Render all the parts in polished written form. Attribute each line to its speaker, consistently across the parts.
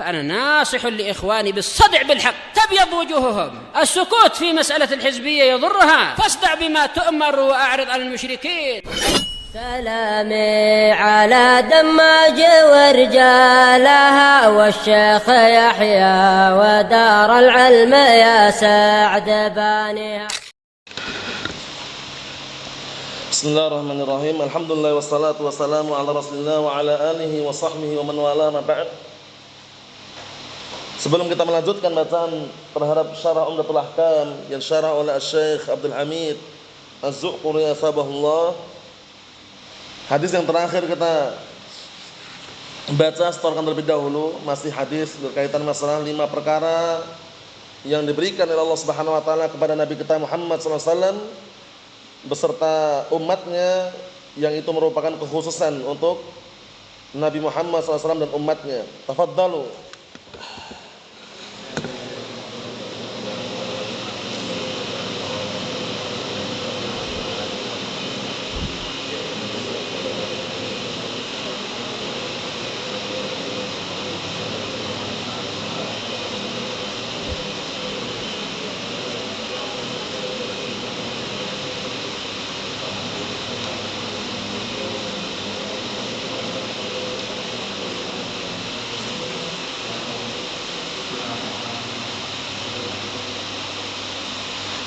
Speaker 1: فأنا ناصح لإخواني بالصدع بالحق تبيض وجوههم. السكوت في مسألة الحزبية يضرها، فاصدع بما تؤمر وأعرض عن المشركين.
Speaker 2: سلامي على دماج ورجالها والشيخ يحيى ودار العلم يا سعد بانيها.
Speaker 3: Bismillahirrahmanirrahim. Alhamdulillah wassalatu wassalamu ala Rasulillah wa ala alihi wa sahbihi wa man wala ma ba'd. Sebelum kita melanjutkan bacaan terhadap syarah Umdatul Ahkam yang syarah oleh Syekh Abdul Hamid Az-Zuquri Asbahullah, hadis yang terakhir kita baca setorkan terlebih dahulu masih hadis berkaitan masalah 5 perkara yang diberikan oleh Allah Subhanahu wa taala kepada Nabi kita Muhammad sallallahu alaihi wasallam beserta umatnya, yang itu merupakan kekhususan untuk Nabi Muhammad SAW dan umatnya. Tafadhalu.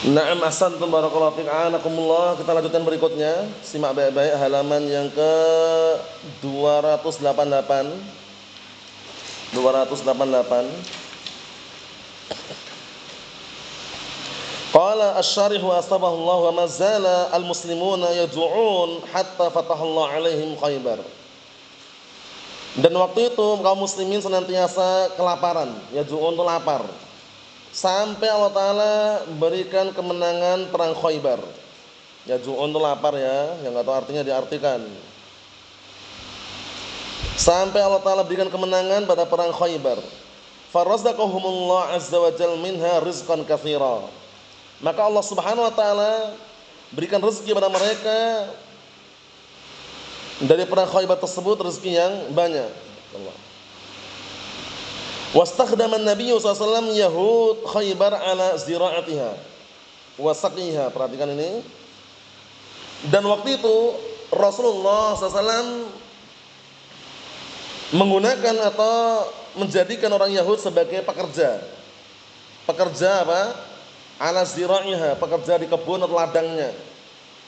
Speaker 3: Na'am, ahsantum barakallahu fiik, a'anakumullah. Kita lanjutkan berikutnya. Simak baik-baik halaman yang ke 288. 288. Qala asy-syarih wa astabahullah wa ma zala al-muslimuna yad'un hatta fatahallahu 'alaihim Khaybar. Dan waktu itu kaum muslimin senantiasa kelaparan, yad'un itu lapar, sampai Allah Ta'ala berikan kemenangan perang Khaybar. Ya, ju'un itu lapar ya, yang nggak tahu artinya diartikan. Sampai Allah Ta'ala berikan kemenangan pada perang Khaybar. Farazaqahumullah azza wa jal minha rizqan katsira. Maka Allah Subhanahu wa taala berikan rezeki pada mereka dari perang Khaybar tersebut, rezeki yang banyak. Allah. Wastakhdama Nabi SAW Yahud Khaybar ala zira'atiha wa saqiha. Perhatikan ini. Dan waktu itu Rasulullah SAW menggunakan atau menjadikan orang Yahud sebagai pekerja. Pekerja apa? Ala zira'iha, pekerja di kebun atau ladangnya.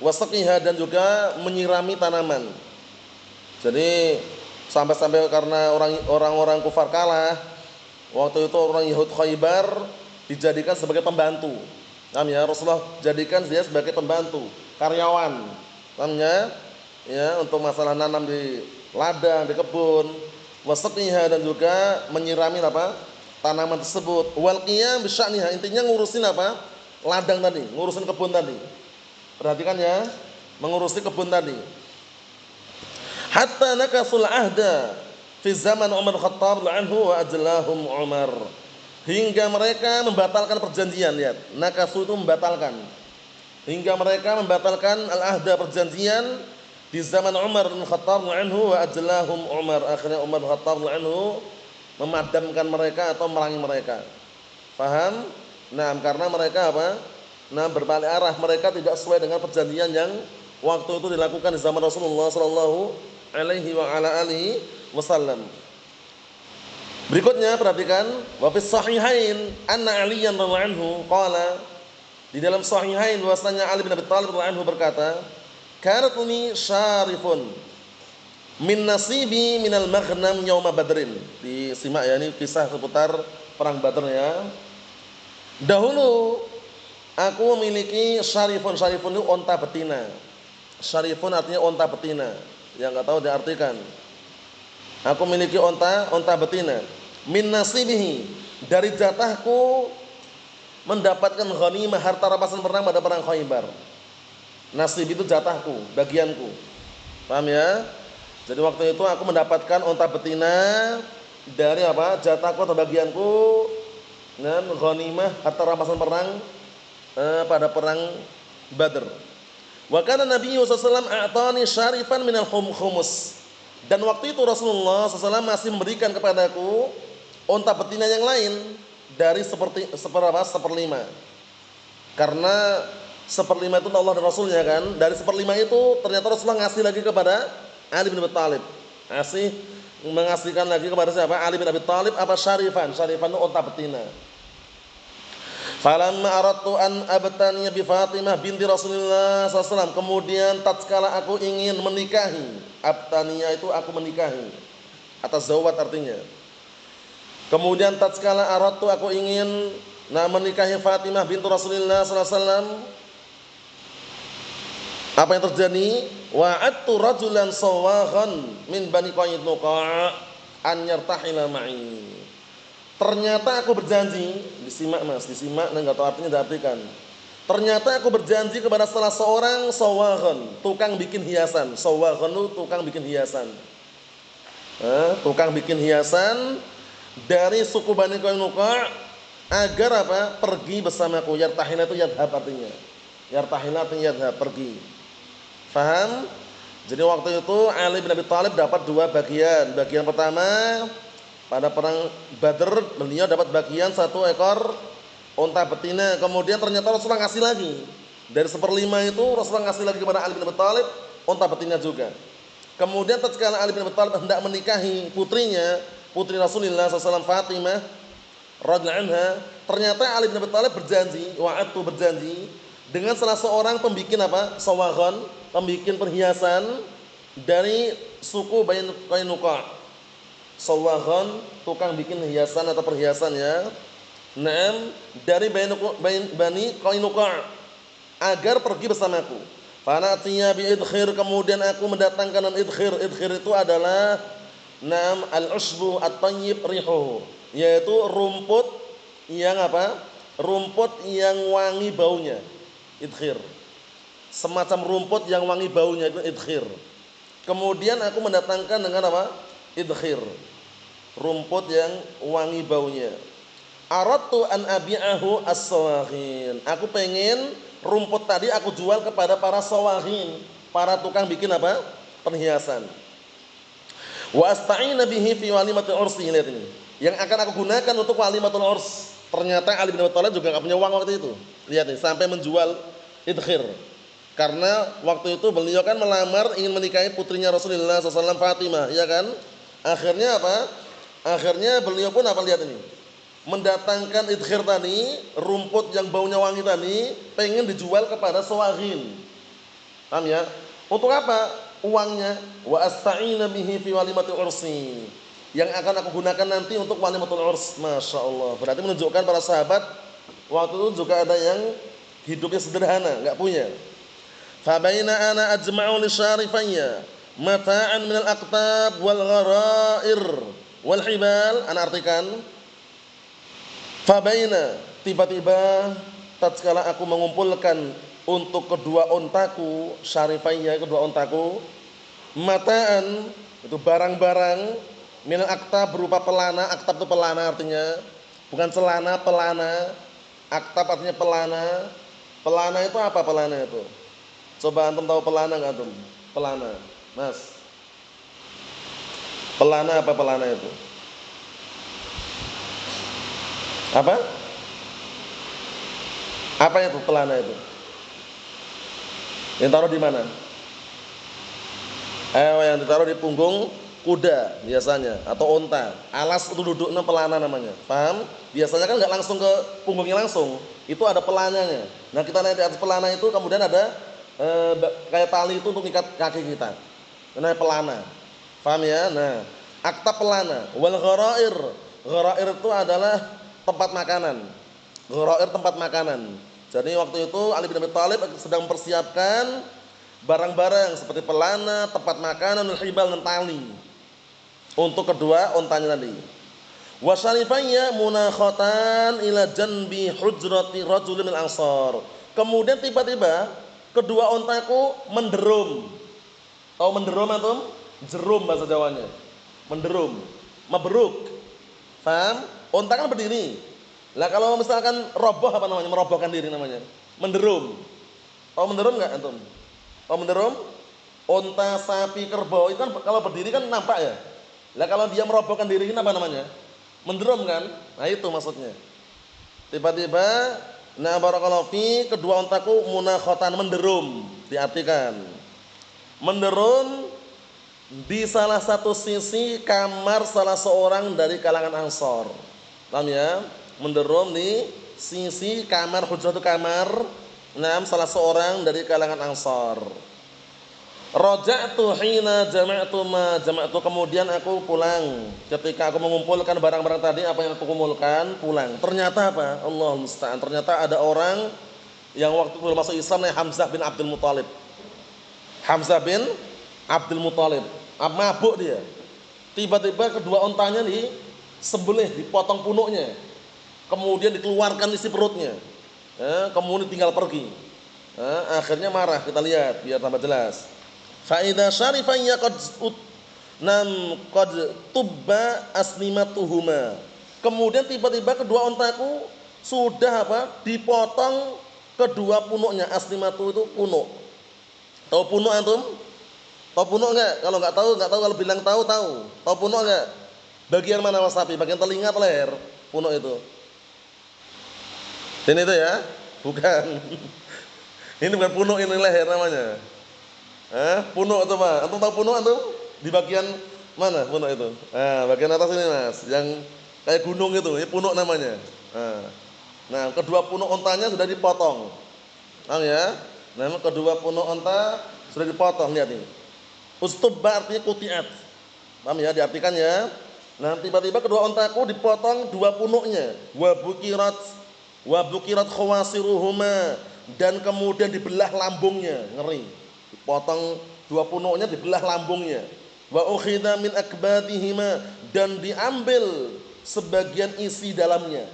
Speaker 3: Wa saqiha, dan juga menyirami tanaman. Jadi sampai-sampai karena orang-orang kufar kalah, waktu itu orang Yahud Khaybar dijadikan sebagai pembantu. Namanya Rasulullah jadikan dia sebagai pembantu, karyawan. Namanya ya, untuk masalah nanam di ladang, di kebun, wasaqiha, dan juga menyirami apa? Tanaman tersebut. Wal qiyam bi sya'niha, intinya ngurusin apa? Ladang tadi, ngurusin kebun tadi. Perhatikan ya, mengurusi kebun tadi. Hatta nakasul ahda fi zaman Umar Khattab anhu wa ajlahum Umar, hingga mereka membatalkan perjanjian. Lihat, nakasu itu membatalkan, hingga mereka membatalkan al-ahda, perjanjian di zaman Umar bin Khattab anhu wa ajlahum Umar. Akhirnya Umar bin Khattab anhu memadamkan mereka atau merangi mereka. Paham? Nah, karena mereka apa? Nah, berbalik arah, mereka tidak sesuai dengan perjanjian yang waktu itu dilakukan di zaman Rasulullah sallallahu alaihi wa ala alihi wasallam. Berikutnya perhatikan, wa fis sahihain anna Aliyan radhiyallahu anhu qala, di dalam sahihain bahwasanya Ali bin Abi Thalib radhiyallahu anhu berkata, karatuni syarifun min nasibi minal maghnam yauma badrin. Disimak ya, ini kisah seputar perang Badar ya. Dahulu aku memiliki syarifun. Syarifun itu onta betina. Syarifun artinya onta betina, yang enggak tahu diartikan. Aku memiliki onta betina. Min nasibihi, dari jatahku mendapatkan ghanimah, harta rampasan perang pada perang Khaybar. Nasib itu jatahku, bagianku. Paham ya? Jadi waktu itu aku mendapatkan onta betina dari apa? Jatahku atau bagianku, dan ghanimah, harta rampasan perang pada perang Badr. Wa kana Nabi sallallahu alaihi wasallam a'tani syarifan minal khumus. Dan waktu itu Rasulullah SAW masih memberikan kepadaku unta betina yang lain dari seperlima. Karena seperlima itu Allah dan Rasulnya kan. Dari seperlima itu ternyata Rasulullah ngasih lagi kepada Ali bin Abi Thalib. Mengasihkan lagi kepada siapa? Ali bin Abi Thalib apa Syarifan? Syarifan itu unta betina. Falamma aradtu an abtaniya bi Fatimah binti Rasulullah SAW. Kemudian tatkala aku ingin menikahi, abtaniya itu aku menikahi. Atas zawat artinya. Kemudian tatkala aradtu aku ingin menikahi Fatimah binti Rasulullah SAW. Apa yang terjadi? Wa'adtu rajulan sawaghan min Bani Qainuqa an yartahila ma'i. Ternyata aku berjanji, disimak Mas, disimak dan enggak tahu artinya diartikan. Ternyata aku berjanji kepada salah seorang sawaghan, tukang bikin hiasan. Sawaghan itu tukang bikin hiasan. Tukang bikin hiasan dari suku Bani Qainuqa agar apa? Pergi bersamaku. Yartahila itu yadhab artinya. Yartahila artinya yadhab, pergi. Faham? Jadi waktu itu Ali bin Abi Thalib dapat dua bagian. Bagian pertama pada perang Badr beliau dapat bagian 1 ekor unta betina. Kemudian ternyata Rasulullah ngasih lagi. Dari seperlima itu Rasulullah ngasih lagi kepada Ali bin Abi Thalib unta betina juga. Kemudian tatkala Ali bin Abi Thalib hendak menikahi putrinya, putri Rasulullah SAW Fatimah radhiyallahu anha, ternyata Ali bin Abi Thalib berjanji, wa'adtu berjanji dengan salah seorang pembikin apa? Sawaghan, pembikin perhiasan dari suku Bani Qainuqa. Sawaghan, tukang bikin hiasan atau perhiasan ya. Dari Bani Qainuqa agar pergi bersamaku. Fanatiya bi idkhir, kemudian aku mendatangkan idkhir. Idkhir itu adalah al-usbu at-tayyib rihuhu, yaitu rumput yang apa? Rumput yang wangi baunya. Idkhir. Semacam rumput yang wangi baunya itu idkhir. Kemudian aku mendatangkan dengan apa? Idkhir. Rumput yang wangi baunya. Aradtu an abi'ahu as-sawaghin. Aku pengen rumput tadi aku jual kepada para sawaghin, para tukang bikin apa? Perhiasan. Wa asta'ina bihi fi walimatil ursi, lihat ini. Yang akan aku gunakan untuk walimatul urs. Ternyata Ali bin Abi Thalib juga enggak punya uang waktu itu. Lihat nih, sampai menjual idkhir. Karena waktu itu beliau kan melamar ingin menikahi putrinya Rasulullah SAW Fatimah, ya kan? Akhirnya apa? Akhirnya beliau pun apa, lihat ini, mendatangkan idkhir tadi, rumput yang baunya wangi tadi, pengen dijual kepada sawaghin. Paham ya? Untuk apa? Uangnya. Wa asta'ina bihi fi walimatil ursi. Yang akan aku gunakan nanti untuk walimatul urs. Masya Allah. Berarti menunjukkan para sahabat waktu itu juga ada yang hidupnya sederhana, enggak punya. Fa baina ana ajma'u li syarifayya mata'an min al-aqtab wal gharair wal hibal. Ana artikan, fa baina, tiba-tiba tatkala aku mengumpulkan untuk kedua ontaku, syarifayya, kedua ontaku, mata'an itu barang-barang, minal aktab berupa pelana. Aktab itu pelana artinya, bukan celana, pelana. Aktab artinya pelana. Pelana itu apa pelana itu? Coba antum tahu pelana enggak antum? Pelana, Mas. Pelana apa pelana itu? Apa? Apa itu pelana itu? Yang taruh di mana? Yang ditaruh di punggung kuda biasanya atau onta. Alas itu duduknya pelana namanya. Paham? Biasanya kan enggak langsung ke punggungnya langsung. Itu ada pelananya. Nah, kita naik di atas pelana itu kemudian ada kayak tali itu untuk ikat kaki kita. Namanya pelana. Paham ya? Nah, akta pelana. Wal gharair. Gharair itu adalah tempat makanan. Gharair tempat makanan. Jadi waktu itu Ali bin Abi Thalib sedang mempersiapkan barang-barang seperti pelana, tempat makanan, hibal dan tali untuk kedua ontanya tadi. Wa syarifayya munakhatan ila janbi hujrati rajulin min ansar. Kemudian tiba-tiba kedua ontaku menderum. Tahu menderum antum? Jerum bahasa Jawanya. Menderum, mabruk. Paham? Onta kan berdiri. Lah kalau misalkan roboh apa namanya? Merobohkan diri namanya. Menderum. Tahu menderum enggak antum? Tahu menderum? Onta, sapi, kerbau itu kan kalau berdiri kan nampak ya. Lah kalau dia merobohkan diri ini apa namanya? Menderum kan? Nah itu maksudnya. Tiba-tiba nah barakallahu fi kedua ontaku munakhatan menderum, diartikan. Menderum di salah satu sisi kamar salah seorang dari kalangan Ansor. Paham ya? Menderum di sisi kamar hujratu kamar salah seorang dari kalangan Ansor. Raja'tu hina jama'tu kemudian aku pulang ketika aku mengumpulkan barang-barang tadi apa yang aku kumpulkan pulang. Ternyata apa? Allahul musta'an. Ternyata ada orang yang waktu belum masuk Islam namanya Hamzah bin Abdul Muthalib. Hamzah bin Abdul Muthalib. Mabuk dia. Tiba-tiba kedua ontanya disembelih, dipotong punuknya. Kemudian dikeluarkan isi perutnya. Kemudian tinggal pergi. Akhirnya marah, kita lihat biar tambah jelas. Fa idza syarifa yaqad tubba asnimatuhuma. Kemudian tiba-tiba kedua ontaku sudah dipotong kedua punuknya. Asnimatu itu punuk. Tahu punuk antum? Tahu punuk enggak? Kalau enggak tahu, kalau bilang tahu. Tahu punuk enggak? Bagian mana Mas Sapi? Bagian telinga atau leher? Punuk itu. Ini itu ya? Bukan. Ini bukan punuk, ini leher namanya. Punuk itu Pak. Antum tahu punuk antum? Di bagian mana punuk itu? Bagian atas ini Mas, yang kayak gunung itu, ini punuk namanya. Nah, kedua punuk ontanya sudah dipotong. Paham ya? Nah, kedua punuk onta sudah dipotong, lihat ini. Ustubba artinya kutiat. Paham ya? Diartikan ya. Nah, tiba-tiba kedua ontaku dipotong dua punuknya. Wa bukirat khawasiruhuma, dan kemudian dibelah lambungnya, ngeri. Dipotong dua punuknya, dibelah lambungnya. Wa ukhidha min akbatihima, dan diambil sebagian isi dalamnya.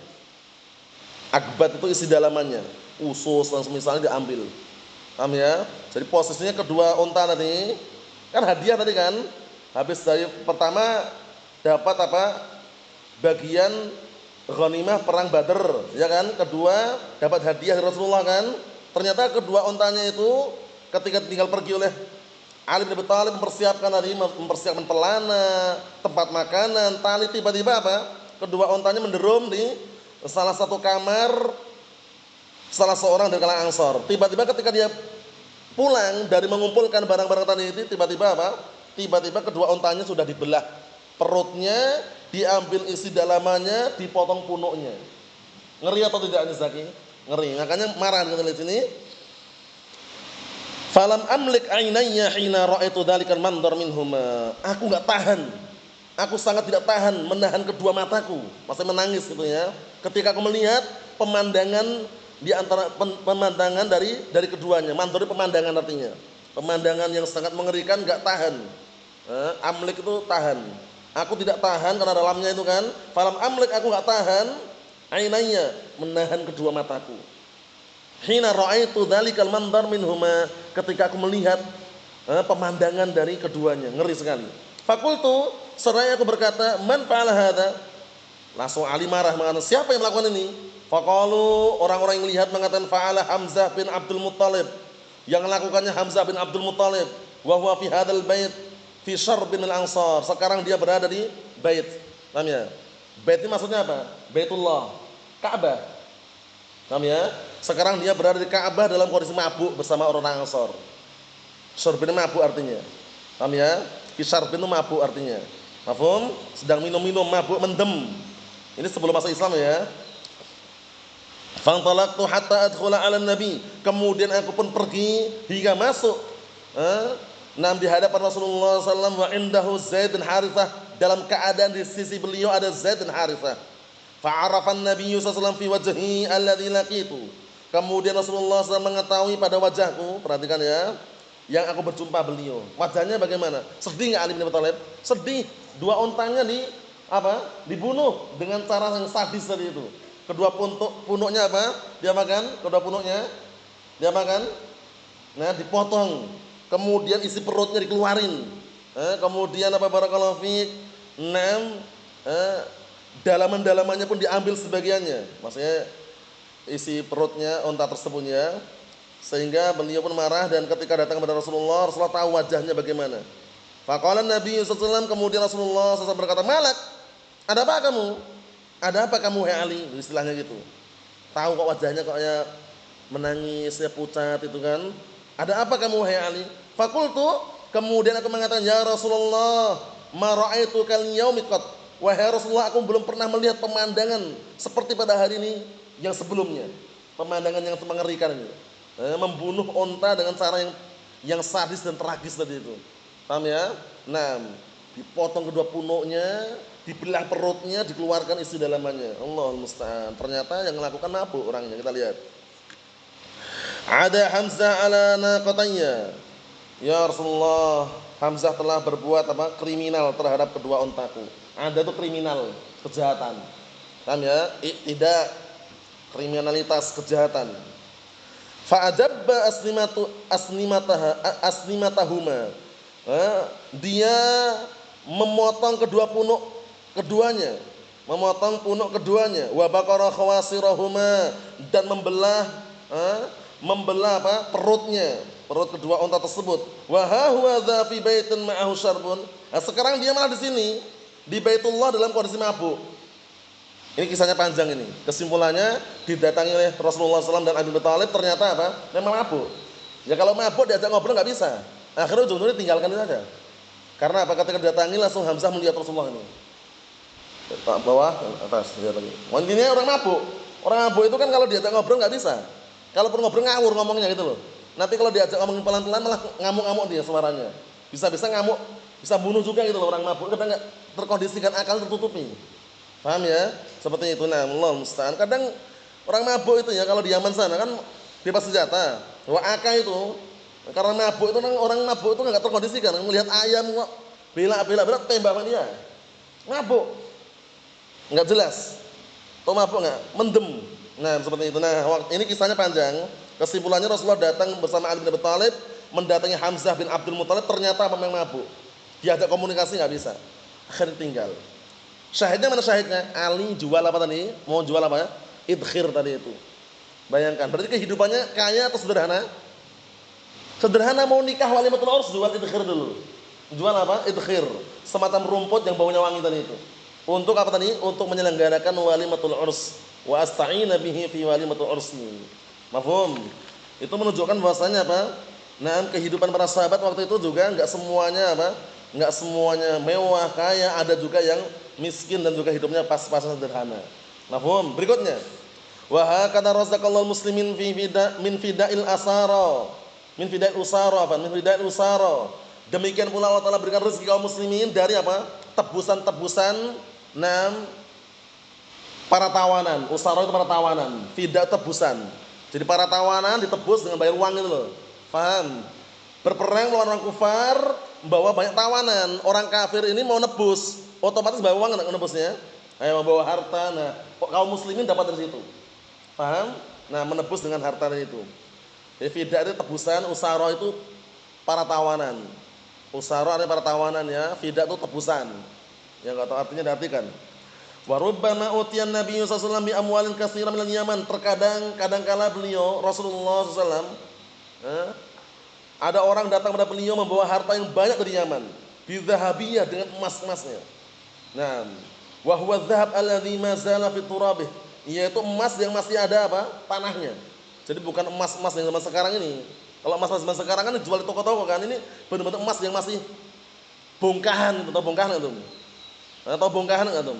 Speaker 3: Akbat itu isi dalamannya, usus dan semisalnya diambil. Paham ya? Jadi posisinya kedua unta tadi kan hadiah tadi kan. Habis dari pertama dapat bagian ghanimah perang Badar, ya kan? Kedua dapat hadiah dari Rasulullah kan? Ternyata kedua untanya itu ketika tinggal pergi oleh Ali bin Abi Thalib mempersiapkan pelana, tempat makanan, tali, tiba-tiba kedua untanya menderum di salah satu kamar salah seorang dari kalangan Ansor. Tiba-tiba ketika dia pulang dari mengumpulkan barang-barang tadi itu, tiba-tiba kedua untanya sudah dibelah. Perutnya diambil isi dalamannya, dipotong punuknya. Ngeri atau tidak ini Zaki? Ngeri. Makanya marah kita lihat sini. Falam amlik ainayya hina ra'aitu dzalikal mandhar minhuma. Aku enggak tahan. Aku sangat tidak tahan menahan kedua mataku. Masih menangis gitu ya. Ketika aku melihat pemandangan di antara pemandangan dari keduanya. Mandhar itu pemandangan artinya. Pemandangan yang sangat mengerikan, enggak tahan. Amlik itu tahan. Aku tidak tahan karena dalamnya itu kan. Falam amlik, aku enggak tahan ainayya, menahan kedua mataku. Hina ra'aitu dzalikal mandhar minhuma, ketika aku melihat pemandangan dari keduanya, ngeri sekali. Fakultu, seraya aku berkata, man fa'ala hadza? Langsung Ali marah mengatakan, siapa yang melakukan ini? Faqalu, orang-orang yang melihat mengatakan fa'ala Hamzah bin Abdul Muthalib. Yang melakukannya Hamzah bin Abdul Muthalib. Wa huwa fi hadzal bait fi syarb bin al-Ansar. Sekarang dia berada di bait. Paham ya? Bait ini maksudnya apa? Baitullah, Ka'bah. Paham ya? Sekarang dia berada di Ka'bah dalam kondisi mabuk bersama orang Ansor. Syarbin mabuk artinya. Paham ya? Syarbin itu mabuk artinya. Mafhum? Sedang minum-minum, mabuk, mendem. Ini sebelum masuk Islam ya. Fantalaqtu hatta adkhula 'ala nabi. Kemudian aku pun pergi hingga masuk di hadapan Rasulullah sallallahu alaihi wasallam wa indahu Zaid bin Harithah, dalam keadaan di sisi beliau ada Zaid bin Harithah. Fa'arafa an-nabiy sallallahu alaihi wasallam fi wajhi alladhi laqitu. Kemudian Rasulullah SAW mengetahui pada wajahku, perhatikan ya, yang aku berjumpa beliau. Wajahnya bagaimana? Sedih enggak Ali bin Abi Thalib? Sedih. Dua untanya dibunuh dengan cara yang sadis tadi itu. Kedua punuknya dia makan, kedua punuknya dia makan. Nah, dipotong. Kemudian isi perutnya dikeluarin. Kemudian barakallahu fiik. Dalaman-dalamannya pun diambil sebagiannya. Maksudnya isi perutnya unta tersebut ya. Sehingga beliau pun marah, dan ketika datang kepada Rasulullah tahu wajahnya bagaimana. Faqala Nabi sallallahu alaihi wasallam, kemudian Rasulullah SAW berkata, "Malak, ada apa kamu?" Ada apa kamu hai Ali? Istilahnya gitu. Tahu kok wajahnya kok ya menangis, ya pucat itu kan. Ada apa kamu hai Ali? Fakultu, kemudian aku mengatakan, ya Rasulullah, ma ra'aitu kal yaumi qat. Wahai Rasulullah, aku belum pernah melihat pemandangan seperti pada hari ini yang sebelumnya. Pemandangan yang mengerikan ini. Membunuh onta dengan cara yang sadis dan tragis tadi itu. Paham ya? Nah, dipotong kedua punuknya, dibelah perutnya, dikeluarkan isi dalamannya. Allahul musta'an. Ternyata yang melakukan mabuk orangnya. Kita lihat. Ada Hamzah ala naqatayya. Ya Rasulullah, Hamzah telah berbuat apa? Kriminal terhadap kedua ontaku. Ada itu kriminal, kejahatan. Paham ya? Tidak kriminalitas, kejahatan. Fa'adabba asnimatahuma. Dia memotong kedua punuk keduanya, memotong punuk keduanya. Wa baqara khawasirahuma, dan membelah apa? Perut kedua unta tersebut. Wa huwa dza fi baitin ma'ahu syarbun. Nah, sekarang dia malah di sini, di Baitullah dalam kondisi mabuk. Ini kisahnya panjang ini. Kesimpulannya didatangi oleh Rasulullah SAW dan Abi Thalib, ternyata apa? Memang mabuk. Ya kalau mabuk diajak ngobrol nggak bisa. Akhirnya ujung-ujungnya tinggalkan itu saja. Karena apa? Ketika didatangi langsung Hamzah melihat Rasulullah ini. Bawah, atas, lihat lagi. Intinya orang mabuk. Orang mabuk itu kan kalau diajak ngobrol nggak bisa. Kalaupun ngobrol ngawur ngomongnya gitu loh. Nanti kalau diajak ngomongin pelan-pelan malah ngamuk-ngamuk dia suaranya. Bisa-bisa ngamuk, bisa bunuh juga gitu loh orang mabuk. Kadang nggak terkondisikan, akal tertutupi. Paham ya? Seperti itu. Nah, Allah musta'an. Kadang orang mabuk itu ya kalau di Yaman sana kan bebas senjata. AK itu karena mabuk itu orang mabuk itu nggak terkondisikan. Melihat ayam kok bela tembak sama dia. Mabuk. Nggak jelas. Tahu mabuk nggak? Mendem. Nah, seperti itu. Nah, ini kisahnya panjang. Kesimpulannya Rasulullah datang bersama Ali bin Abi Thalib mendatangi Hamzah bin Abdul Muthalib, ternyata memang mabuk. Diajak komunikasi nggak bisa. Akhirnya tinggal. Syahidnya mana syahidnya? Ali jual apa tadi? Mau jual apa? Idkhir tadi itu. Bayangkan, berarti kehidupannya kaya atau sederhana? Sederhana, mau nikah walimatul urs jual idkhir dulu. Jual apa? Idkhir. Semacam rumput yang baunya wangi tadi itu. Untuk apa tadi? Untuk menyelenggarakan walimatul urs. Wa asta'ina bihi fi walimatul ursni. Mafhum? Itu menunjukkan bahwasanya apa? Nah, kehidupan para sahabat waktu itu juga enggak semuanya apa? Enggak semuanya mewah, kaya, ada juga yang miskin dan juga hidupnya pas-pasan sederhana. Mafhum? Berikutnya. Wa hakadha razaqallahu muslimin min fida'il asara. Min fida'il usara, min fida'il usara. Demikian pula Allah Taala berikan rezeki kaum muslimin dari apa? Tebusan-tebusan para tawanan. Usara itu para tawanan, fida tebusan. Jadi para tawanan ditebus dengan bayar uang itu loh. Paham? Berperang melawan orang kufar, membawa banyak tawanan. Orang kafir ini mau nebus, otomatis bawa uang enggak nebusnya? Ayo membawa harta. Nah, kaum muslimin dapat dari situ. Paham? Nah, menebus dengan harta itu. Jadi fida itu tebusan, usara itu para tawanan. Usara artinya para tawanan ya, fida itu tebusan. Yang enggak tahu artinya diartikan. Wa rubbama utiyan Nabi sallallahu alaihi wasallam bi amwalin katsiran minal Yaman. Terkadang kadangkala beliau Rasulullah sallallahu alaihi wasallam ada orang datang kepada beliau membawa harta yang banyak dari Yaman, bi dzahabiyah, dengan emas-emasnya. Nah, wa huwa dzahab alladzi ma zala fi turabih, yaitu emas yang masih ada apa? Tanahnya. Jadi bukan emas-emas yang zaman sekarang ini. Kalau emas zaman sekarang kan dijual di toko-toko kan, ini benar-benar emas yang masih bongkahan, atau bongkahan itu. Atau bongkahan enggak tuh?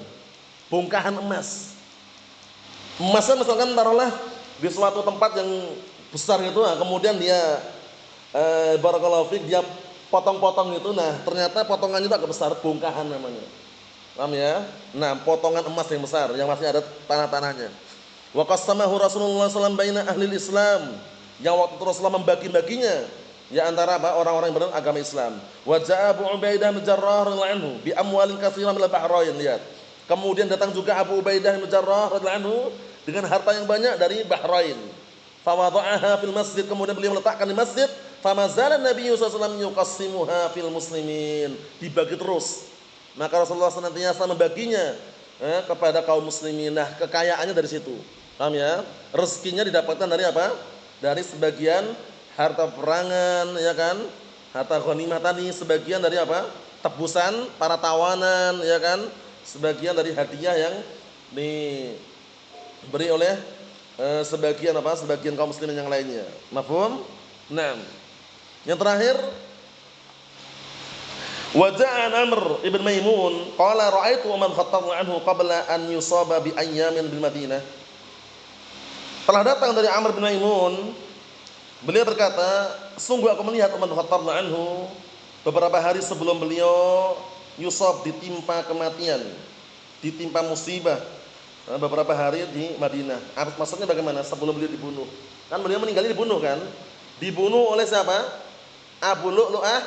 Speaker 3: Bongkahan emas. Emasnya misalkan taruhlah di suatu tempat yang besar gitu, nah, kemudian dia barakallahu fiik, dia potong-potong itu, nah ternyata potongannya itu agak besar, bongkahan namanya. Paham ya? Nah, potongan emas yang besar yang masih ada tanah-tanahnya. Wa qasamahu Rasulullah sallallahu alaihi wasallam baina ahli Islam. Yang waktu itu Rasulullah membagi-baginya ya antara apa? Orang-orang yang beragama Islam. Wa ja'a Abu Ubaidah bin Jarrah radhiyallahu anhu bi amwalin katsiran min al-Bahrain, lihat. Kemudian datang juga Abu Ubaidah bin Jarrah radhiyallahu anhu dengan harta yang banyak dari Bahrain. Fa wada'aha fil masjid, kemudian beliau meletakkan di masjid. Fa mazala Nabi sallallahu alaihi wasallam yuqassimuha fil muslimin, dibagi terus. Maka Rasulullah senantiasa membaginya kepada kaum muslimin. Nah, kekayaannya dari situ. Paham ya? Rezekinya didapatkan dari apa? Dari sebagian harta perangan, ya kan? Harta ghanimah tadi, sebagian dari apa? Tebusan para tawanan, ya kan? Sebagian dari hadiah yang diberi oleh sebagian kaum muslimin yang lainnya. Mafhum? Naam. Yang terakhir, waja'an Amr ibn Maimun qala ra'aitu Umar Khattab anhu qabla an yusaba bi ayyamin bil Madinah. Telah datang dari Amr bin Maimun, beliau berkata, sungguh aku melihat Umar Khattab anhu beberapa hari sebelum beliau yusab, ditimpa kematian, ditimpa musibah, beberapa hari di Madinah. Maksudnya bagaimana? Sebelum beliau dibunuh. Kan beliau meninggalnya dibunuh kan? Dibunuh oleh siapa? Abu Lu'lu'ah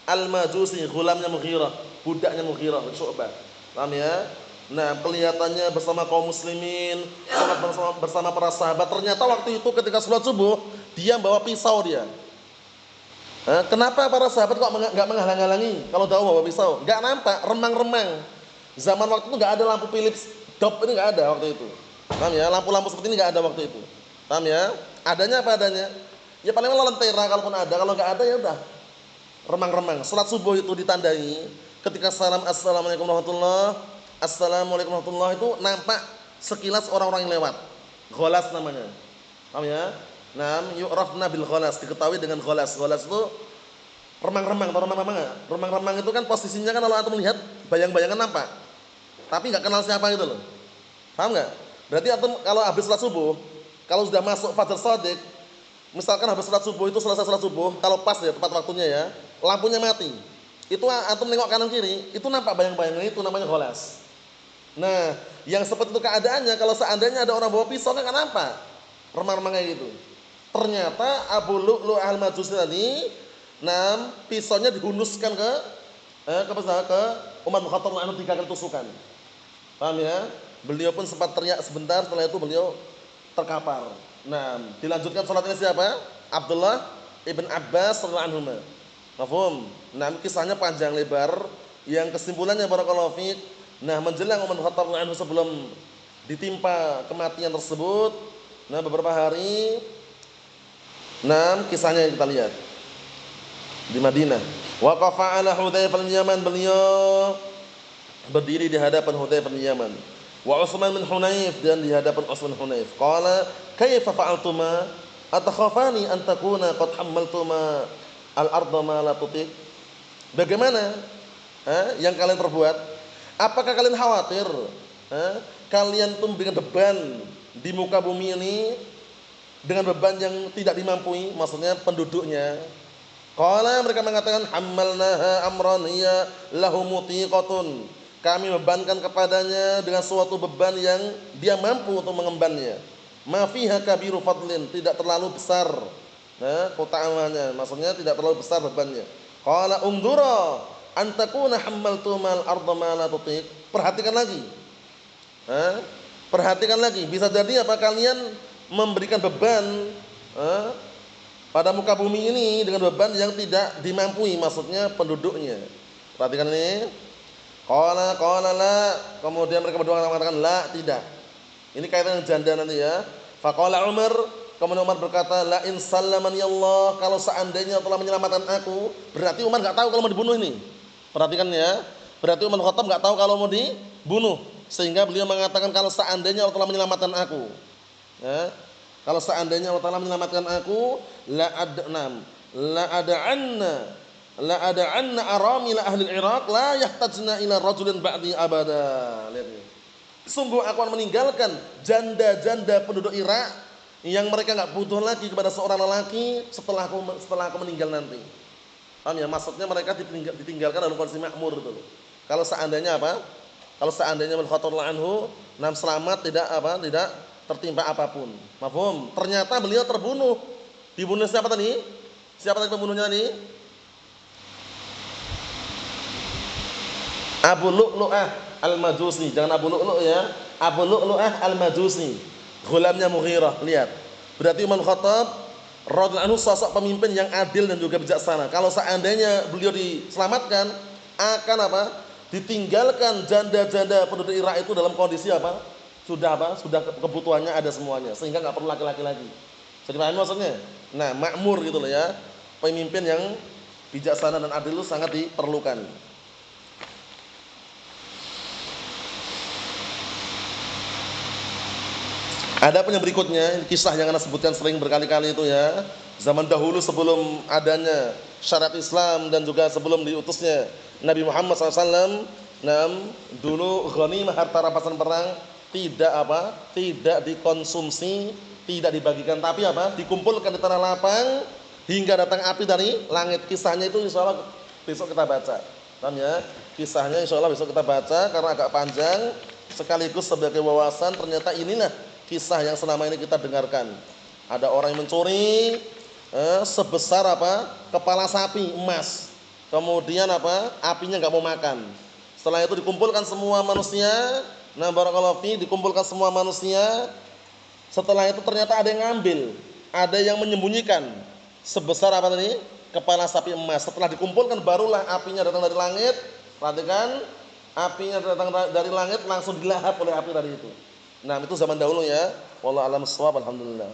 Speaker 3: Al-Majusi, ghulamnya Mughirah, budaknya Mughirah bin Syu'bah. Paham ya? Nah, kelihatannya bersama kaum muslimin, salat bersama para sahabat. Ternyata waktu itu ketika sholat subuh, dia bawa pisau dia. Kenapa para sahabat kok enggak menghalang-halangi kalau tahu bawa pisau? Enggak nampak, remang-remang. Zaman waktu itu enggak ada lampu Philips dop, ini enggak ada waktu itu. Paham ya? Lampu-lampu seperti ini enggak ada waktu itu. Paham ya? Adanya apa adanya? Ya paling lentera kalaupun ada, kalau enggak ada ya udah remang-remang. Salat subuh itu ditandai ketika salam assalamualaikum warahmatullahi, assalamualaikum warahmatullahi, itu nampak sekilas orang-orang yang lewat. Gholas namanya. Paham ya? Naam yu'rafna bil gholas, diketahui dengan gholas. Gholas itu remang-remang, atau remang-remang enggak? Remang-remang itu kan posisinya kan kalau antum melihat bayang-bayangan nampak. Tapi enggak kenal siapa gitu loh. Paham enggak? Berarti antum kalau habis salat subuh, kalau sudah masuk fajar shadiq, misalkan habis salat subuh itu, selesai salat subuh, kalau pas ya tepat waktunya ya, lampunya mati. Itu antum nengok kanan kiri, itu nampak bayang-bayangan, itu namanya gholas. Nah, yang seperti itu keadaannya kalau seandainya ada orang bawa pisau kan nampak remang-remang kayak gitu. Ternyata Abu Lu'lu'ah Al-Majusi tadi, pisaunya dihunuskan ke Umar bin Khattab anhu 3 kali tusukan. Paham ya? Beliau pun sempat teriak sebentar, setelah itu beliau terkapar. Nah, dilanjutkan salatnya siapa? Abdullah ibn Abbas radhiyallahu anhu. Mafhum? Nah, kisahnya panjang lebar. Yang kesimpulannya barakallahu fiik, menjelang Umar bin Khattab anhu sebelum ditimpa kematian tersebut, beberapa hari, kisahnya yang kita lihat di Madinah. Waqafa ala Hudzaifah bin Yaman, beliau berdiri di hadapan Hudzaifah bin Yaman. Wa Utsman bin Hunayf, dan di hadapan Utsman bin Hunayf. Qala kaifa fa'altuma atakhafani an takuna qad hammaltuma al-ardha ma la tutiq. Bagaimana yang kalian perbuat? Apakah kalian khawatir kalian tuh dengan beban di muka bumi ini, dengan beban yang tidak dimampui, maksudnya penduduknya? Qala, mereka mengatakan hammalnaha amran hiya lahu mutiqatun, kami bebankan kepadanya dengan suatu beban yang dia mampu untuk mengembannya. Ma fiha kabiru fadlin, tidak terlalu besar keutamaannya, maksudnya tidak terlalu besar bebannya. Qala undura an takuna hammaltumal arda ma la tutiq, perhatikan lagi. Perhatikan lagi, bisa jadi apa kalian memberikan beban pada muka bumi ini dengan beban yang tidak dimampui, maksudnya penduduknya. Perhatikan ini. Qala la, kemudian mereka berdua mengatakan la, tidak. Ini kaitan dengan janda nanti ya. Faqala Umar, kemudian Umar berkata, la in sallamani Allah, kalau seandainya telah menyelamatkan aku. Berarti Umar enggak tahu kalau mau dibunuh ini. Perhatikan ya. Berarti Umar Khattab enggak tahu kalau mau dibunuh, sehingga beliau mengatakan kalau seandainya Allah telah menyelamatkan aku. Kalau seandainya Allah Ta'ala menyelamatkan aku, la ada'anna aramil ahli Iraq la yahtajna ila rajulin ba'di abada. Lihat ini. Sungguh aku akan meninggalkan janda-janda penduduk Irak yang mereka enggak butuh lagi kepada seorang lelaki setelah aku meninggal nanti. Paham ya? Maksudnya mereka ditinggalkan dalam kondisi makmur itu. Kalau seandainya apa? Kalau seandainya Umar Khattab anhu selamat, tidak tertimpa apapun. Mafhum? Ternyata beliau terbunuh. Dibunuh siapa tadi? Siapa tadi pembunuhnya tadi? Abu Lu'lu'ah Al-Majusi. Jangan Abu Lu'lu' ya. Abu Lu'lu'ah Al-Majusi, ghulamnya Mughirah. Lihat. Berarti Umar Khattab radhiyallahu anhu sosok pemimpin yang adil dan juga bijaksana. Kalau seandainya beliau diselamatkan, akan ditinggalkan janda-janda penduduk Irak itu dalam kondisi sudah kebutuhannya ada semuanya, sehingga nggak perlu laki-laki lagi. Jadi paham maksudnya? Makmur gitu loh ya. Pemimpin yang bijaksana dan adil itu sangat diperlukan. Ada pun yang berikutnya, ini kisah yang Anda sebutkan sering berkali-kali itu ya. Zaman dahulu sebelum adanya syariat Islam dan juga sebelum diutusnya Nabi Muhammad SAW, dulu ghanimah harta rampasan perang tidak dikonsumsi, tidak dibagikan, tapi dikumpulkan di tanah lapang hingga datang api dari langit. Kisahnya itu insyaallah besok kita baca. Paham ya? Kisahnya insyaallah besok kita baca karena agak panjang, sekaligus sebagai wawasan ternyata inilah kisah yang selama ini kita dengarkan. Ada orang yang mencuri sebesar kepala sapi emas. Kemudian apinya enggak mau makan. Setelah itu dikumpulkan semua manusia. Nah, barakallahu fi, dikumpulkan semua manusia. Setelah itu ternyata ada yang ngambil, ada yang menyembunyikan sebesar kepala sapi emas. Setelah dikumpulkan barulah apinya datang dari langit. Perhatikan, apinya datang dari langit langsung dilahap oleh api tadi itu. Nah, itu zaman dahulu ya. Wallahu a'lam bissawab. Alhamdulillah.